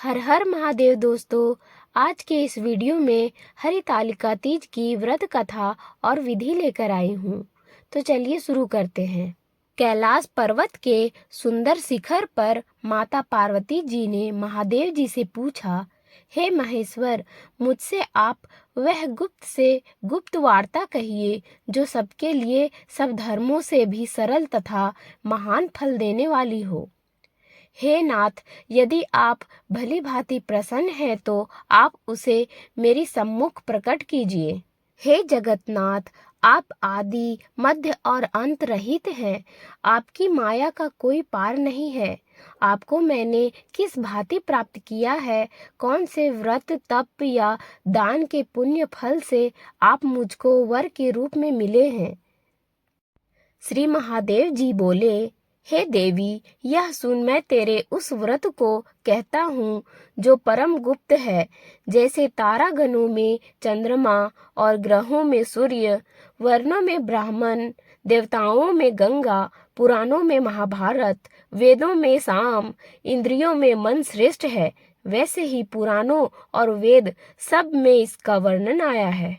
हर हर महादेव दोस्तों। आज के इस वीडियो में हरितालिका तीज की व्रत कथा और विधि लेकर आई हूँ। तो चलिए शुरू करते हैं। कैलाश पर्वत के सुंदर शिखर पर माता पार्वती जी ने महादेव जी से पूछा, हे महेश्वर, मुझसे आप वह गुप्त से गुप्त वार्ता कहिए जो सबके लिए सब धर्मों से भी सरल तथा महान फल देने वाली हो। हे नाथ, यदि आप भली भांति प्रसन्न हैं तो आप उसे मेरी सम्मुख प्रकट कीजिए। हे जगतनाथ, आप आदि मध्य और अंत रहित हैं। आपकी माया का कोई पार नहीं है। आपको मैंने किस भांति प्राप्त किया है, कौन से व्रत तप या दान के पुण्य फल से आप मुझको वर के रूप में मिले हैं। श्री महादेव जी बोले, हे देवी, यह सुन मैं तेरे उस व्रत को कहता हूँ जो परम गुप्त है। जैसे तारागणों में चंद्रमा और ग्रहों में सूर्य, वर्णों में ब्राह्मण, देवताओं में गंगा, पुराणों में महाभारत, वेदों में साम, इंद्रियों में मन श्रेष्ठ है, वैसे ही पुराणों और वेद सब में इसका वर्णन आया है।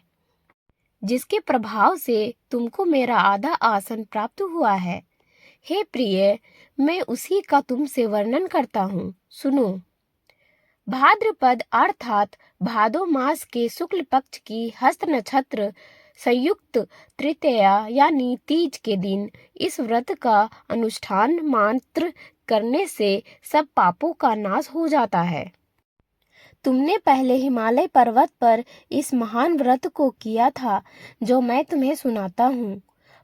जिसके प्रभाव से तुमको मेरा आधा आसन प्राप्त हुआ है। हे प्रिय, मैं उसी का तुमसे वर्णन करता हूँ, सुनो। भाद्रपद अर्थात भादो मास के शुक्ल पक्ष की हस्त नक्षत्र संयुक्त तृतीया यानी तीज के दिन इस व्रत का अनुष्ठान मात्र करने से सब पापों का नाश हो जाता है। तुमने पहले हिमालय पर्वत पर इस महान व्रत को किया था जो मैं तुम्हें सुनाता हूँ।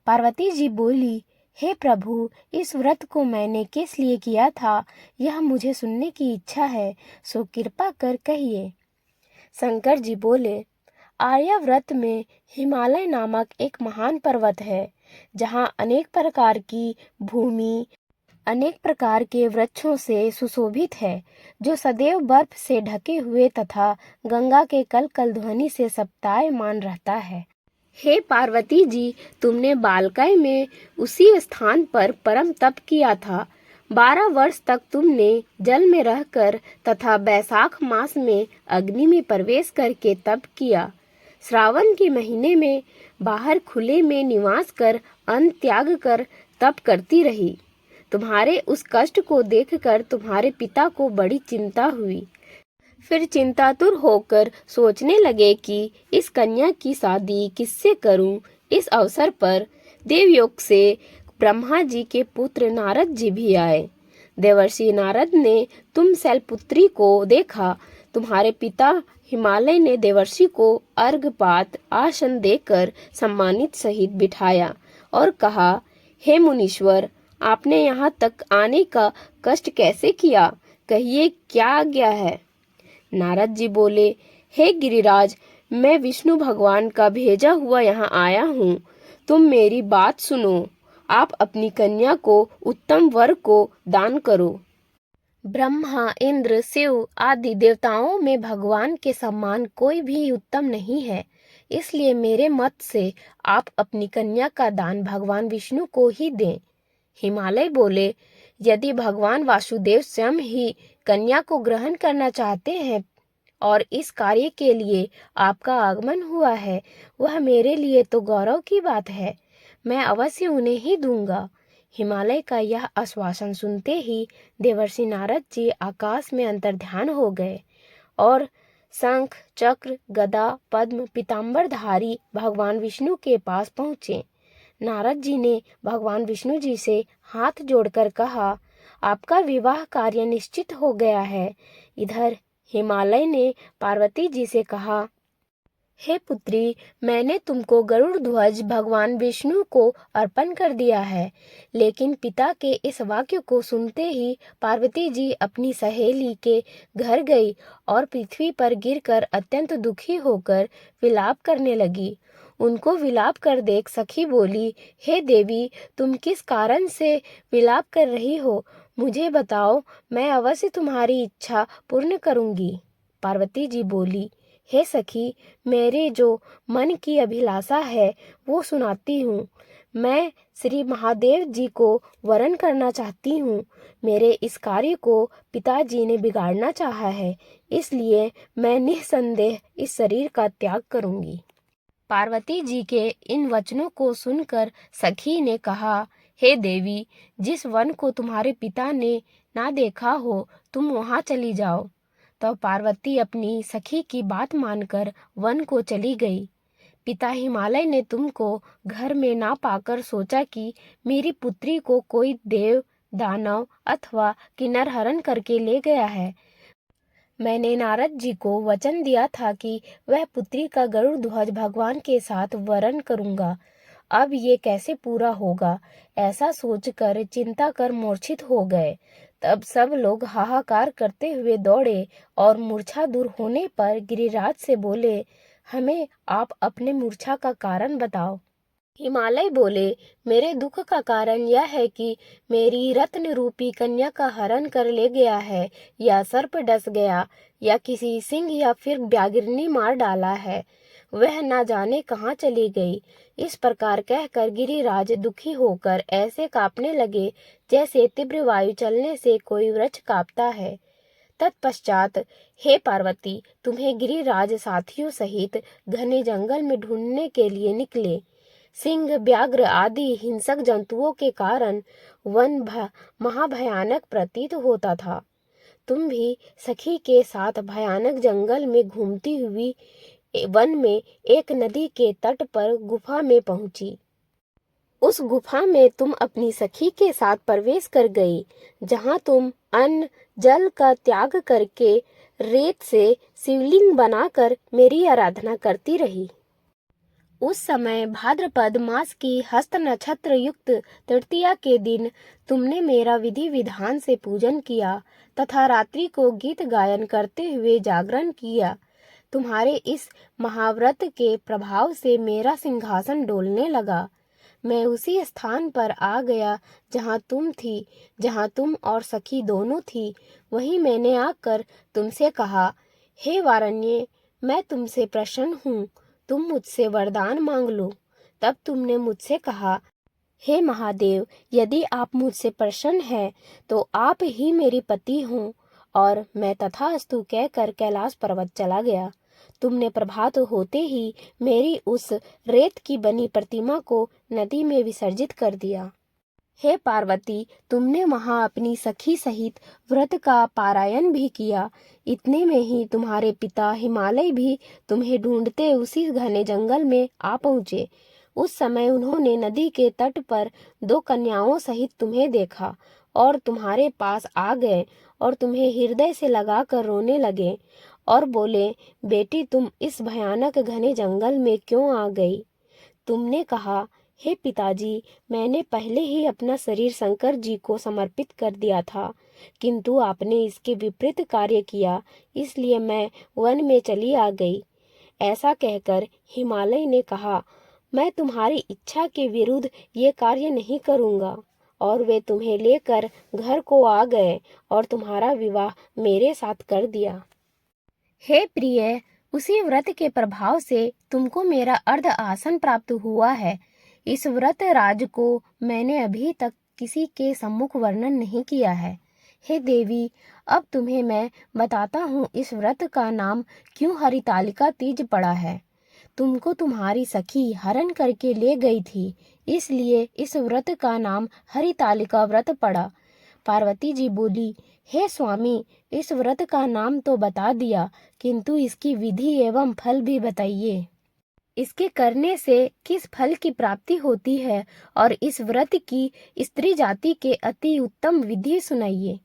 पार्वती जी बोली, हे प्रभु, इस व्रत को मैंने किस लिए किया था यह मुझे सुनने की इच्छा है, सो कृपा कर कहिए। शंकर जी बोले, आर्याव्रत में हिमालय नामक एक महान पर्वत है जहाँ अनेक प्रकार की भूमि अनेक प्रकार के वृक्षों से सुशोभित है, जो सदैव बर्फ से ढके हुए तथा गंगा के कल कल ध्वनि से सप्तायमान रहता है। हे पार्वती जी, तुमने बालकाय में उसी स्थान पर परम तप किया था। 12 वर्ष तक तुमने जल में रहकर तथा बैसाख मास में अग्नि में प्रवेश करके तप किया। श्रावण के महीने में बाहर खुले में निवास कर अन्न त्याग कर तप करती रही। तुम्हारे उस कष्ट को देखकर तुम्हारे पिता को बड़ी चिंता हुई। फिर चिंतातुर होकर सोचने लगे कि इस कन्या की शादी किससे करूं। इस अवसर पर देवयोग से ब्रह्मा जी के पुत्र नारद जी भी आए। देवर्षि नारद ने तुम शैलपुत्री को देखा। तुम्हारे पिता हिमालय ने देवर्षि को अर्घपात आसन देकर सम्मानित सहित बिठाया और कहा, हे मुनीश्वर, आपने यहाँ तक आने का कष्ट कैसे किया, कहिए क्या आज्ञा है। नारद जी बोले, हे गिरिराज, मैं विष्णु भगवान का भेजा हुआ यहाँ आया हूँ। तुम मेरी बात सुनो। आप अपनी कन्या को उत्तम वर को दान करो। ब्रह्मा, इंद्र, शिव आदि देवताओं में भगवान के समान कोई भी उत्तम नहीं है। इसलिए मेरे मत से आप अपनी कन्या का दान भगवान विष्णु को ही दें। हिमालय बोले, यदि भगवान वासुदेव स्वयं ही कन्या को ग्रहण करना चाहते हैं और इस कार्य के लिए आपका आगमन हुआ है, वह मेरे लिए तो गौरव की बात है। मैं अवश्य उन्हें ही दूंगा। हिमालय का यह आश्वासन सुनते ही देवर्षि नारद जी आकाश में अंतर्ध्यान हो गए और शंख, चक्र, गदा, पद्म, पीतांबरधारी भगवान विष्णु के पास पहुँचे। नारद जी ने भगवान विष्णु जी से हाथ जोड़कर कहा, आपका विवाह कार्य निश्चित हो गया है। इधर हिमालय ने पार्वती जी से कहा, हे पुत्री, मैंने तुमको गरुड़ ध्वज भगवान विष्णु को अर्पण कर दिया है। लेकिन पिता के इस वाक्य को सुनते ही पार्वती जी अपनी सहेली के घर गई और पृथ्वी पर गिरकर अत्यंत दुखी होकर विलाप करने लगी। उनको विलाप कर देख सखी बोली, हे देवी, तुम किस कारण से विलाप कर रही हो, मुझे बताओ, मैं अवश्य तुम्हारी इच्छा पूर्ण करूंगी। पार्वती जी बोली, हे सखी, मेरे जो मन की अभिलाषा है वो सुनाती हूँ। मैं श्री महादेव जी को वरण करना चाहती हूँ। मेरे इस कार्य को पिताजी ने बिगाड़ना चाहा है, इसलिए मैं निस्संदेह इस शरीर का त्याग करूंगी। पार्वती जी के इन वचनों को सुनकर सखी ने कहा, हे देवी, जिस वन को तुम्हारे पिता ने ना देखा हो तुम वहां चली जाओ। तो पार्वती अपनी सखी की बात मानकर वन को चली गई। पिता हिमालय ने तुमको घर में ना पाकर सोचा कि मेरी पुत्री को कोई देव, दानव अथवा किन्नर हरण करके ले गया है। मैंने नारद जी को वचन दिया था कि वह पुत्री का गरुड़ ध्वज भगवान के साथ वरण करूंगा। अब ये कैसे पूरा होगा, ऐसा सोचकर चिंता कर मूर्छित हो गए। तब सब लोग हाहाकार करते हुए दौड़े और मूर्छा दूर होने पर गिरिराज से बोले, हमें आप अपने मूर्छा का कारण बताओ। हिमालय बोले, मेरे दुख का कारण यह है कि मेरी रत्न रूपी कन्या का हरण कर ले गया है, या सर्प डस गया, या किसी सिंह या फिर व्याघ्रनी मार डाला है। वह ना जाने कहाँ चली गई। इस प्रकार कहकर गिरिराज दुखी होकर ऐसे कांपने लगे जैसे तीव्र वायु चलने से कोई वृक्ष कांपता है। तत्पश्चात हे पार्वती, तुम्हें गिरिराज साथियों सहित घने जंगल में ढूंढने के लिए निकले। सिंह, व्याघ्र आदि हिंसक जंतुओं के कारण वन महाभयानक प्रतीत होता था। तुम भी सखी के साथ भयानक जंगल में घूमती हुई वन में एक नदी के तट पर गुफा में पहुंची। उस गुफा में तुम अपनी सखी के साथ प्रवेश कर गई, जहां तुम अन्न जल का त्याग करके रेत से शिवलिंग बनाकर मेरी आराधना करती रही। उस समय भाद्रपद मास की हस्त नक्षत्र युक्त तृतीया के दिन तुमने मेरा विधि विधान से पूजन किया तथा रात्रि को गीत गायन करते हुए जागरण किया। तुम्हारे इस महाव्रत के प्रभाव से मेरा सिंहासन डोलने लगा। मैं उसी स्थान पर आ गया जहाँ तुम थी, जहाँ तुम और सखी दोनों थी। वहीं मैंने आकर तुमसे कहा, हे वारण्य, मैं तुमसे प्रसन्न हूँ, तुम मुझसे वरदान मांग लो। तब तुमने मुझसे कहा, हे महादेव, यदि आप मुझसे प्रसन्न हैं तो आप ही मेरी पति हों। और मैं तथास्तु कहकर कैलाश पर्वत चला गया। तुमने प्रभात होते ही मेरी उस रेत की बनी प्रतिमा को नदी में विसर्जित कर दिया। हे पार्वती, तुमने वहां अपनी सखी सहित व्रत का पारायण भी किया। इतने में ही तुम्हारे पिता हिमालय भी तुम्हें ढूंढते उसी घने जंगल में आ पहुँचे। उस समय उन्होंने नदी के तट पर 2 कन्याओं सहित तुम्हें देखा और तुम्हारे पास आ गए और तुम्हें हृदय से लगाकर रोने लगे और बोले, बेटी, तुम इस भयानक घने जंगल में क्यों आ गई? तुमने कहा, हे पिताजी, मैंने पहले ही अपना शरीर शंकर जी को समर्पित कर दिया था, किंतु आपने इसके विपरीत कार्य किया, इसलिए मैं वन में चली आ गई। ऐसा कहकर हिमालय ने कहा, मैं तुम्हारी इच्छा के विरुद्ध ये कार्य नहीं करूँगा। और वे तुम्हें लेकर घर को आ गए और तुम्हारा विवाह मेरे साथ कर दिया। हे प्रिय, उसी व्रत के प्रभाव से तुमको मेरा अर्ध आसन प्राप्त हुआ है। इस व्रत राज को मैंने अभी तक किसी के सम्मुख वर्णन नहीं किया है। हे देवी, अब तुम्हें मैं बताता हूँ इस व्रत का नाम क्यों हरितालिका तीज पड़ा है। तुमको तुम्हारी सखी हरण करके ले गई थी, इसलिए इस व्रत का नाम हरितालिका व्रत पड़ा। पार्वती जी बोली, हे स्वामी, इस व्रत का नाम तो बता दिया, किंतु इसकी विधि एवं फल भी बताइए। इसके करने से किस फल की प्राप्ति होती है और इस व्रत की स्त्री जाति के अति उत्तम विधि सुनाइए।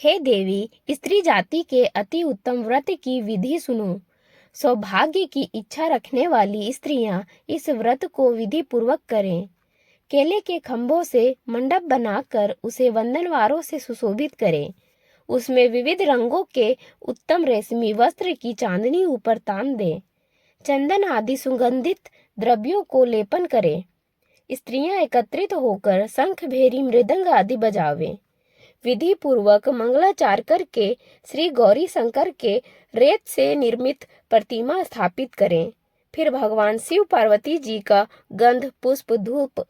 हे देवी, स्त्री जाति के अति उत्तम व्रत की विधि सुनो। सौभाग्य की इच्छा रखने वाली स्त्रियां इस व्रत को विधि पूर्वक करें। केले के खंभों से मंडप बनाकर उसे वंदनवारों से सुशोभित करें। उसमें विविध रंगों के उत्तम रेशमी वस्त्र की चांदनी ऊपर तान दें। चंदन आदि सुगंधित द्रव्यों को लेपन करें। स्त्रियां एकत्रित होकर शंख, भेरी, मृदंग आदि बजावें। विधि पूर्वक मंगलाचार करके श्री गौरी शंकर के रेत से निर्मित प्रतिमा स्थापित करें। फिर भगवान शिव पार्वती जी का गंध पुष्प धूप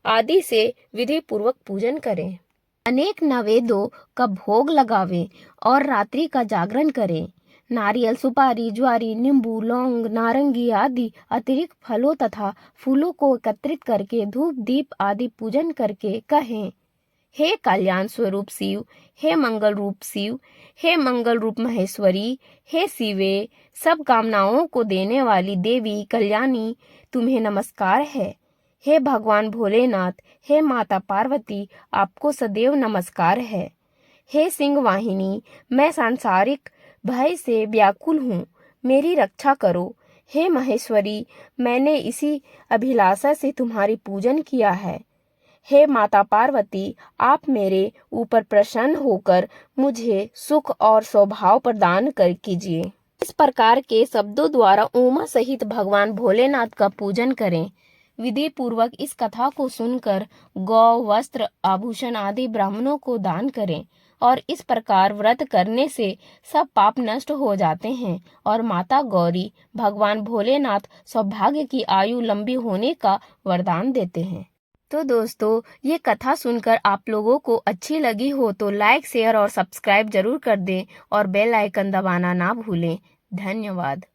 आदि से विधि पूर्वक पूजन करें। अनेक नवेदों का भोग लगावें और रात्रि का जागरण करें। नारियल, सुपारी, ज्वारी, नींबू, लौंग, नारंगी आदि अतिरिक्त फलों तथा फूलों को एकत्रित करके धूप दीप आदि पूजन करके कहें, हे कल्याण स्वरूप शिव, हे मंगल रूप शिव, हे मंगल रूप महेश्वरी, हे शिवे, सब कामनाओं को देने वाली देवी कल्याणी, तुम्हें नमस्कार है। हे भगवान भोलेनाथ, हे माता पार्वती, आपको सदैव नमस्कार है। हे सिंह वाहिनी, मैं सांसारिक भय से व्याकुल हूँ, मेरी रक्षा करो। हे महेश्वरी, मैंने इसी अभिलाषा से तुम्हारी पूजन किया है। हे माता पार्वती, आप मेरे ऊपर प्रसन्न होकर मुझे सुख और सौभाग्य प्रदान कर कीजिए। इस प्रकार के शब्दों द्वारा उमा सहित भगवान भोलेनाथ का पूजन करें। विधि पूर्वक इस कथा को सुनकर गौ, वस्त्र, आभूषण आदि ब्राह्मणों को दान करें और इस प्रकार व्रत करने से सब पाप नष्ट हो जाते हैं और माता गौरी, भगवान भोलेनाथ सौभाग्य की आयु लंबी होने का वरदान देते हैं। तो दोस्तों, ये कथा सुनकर आप लोगों को अच्छी लगी हो तो लाइक, शेयर और सब्सक्राइब जरूर कर दें और बेल आइकन दबाना ना भूलें। धन्यवाद।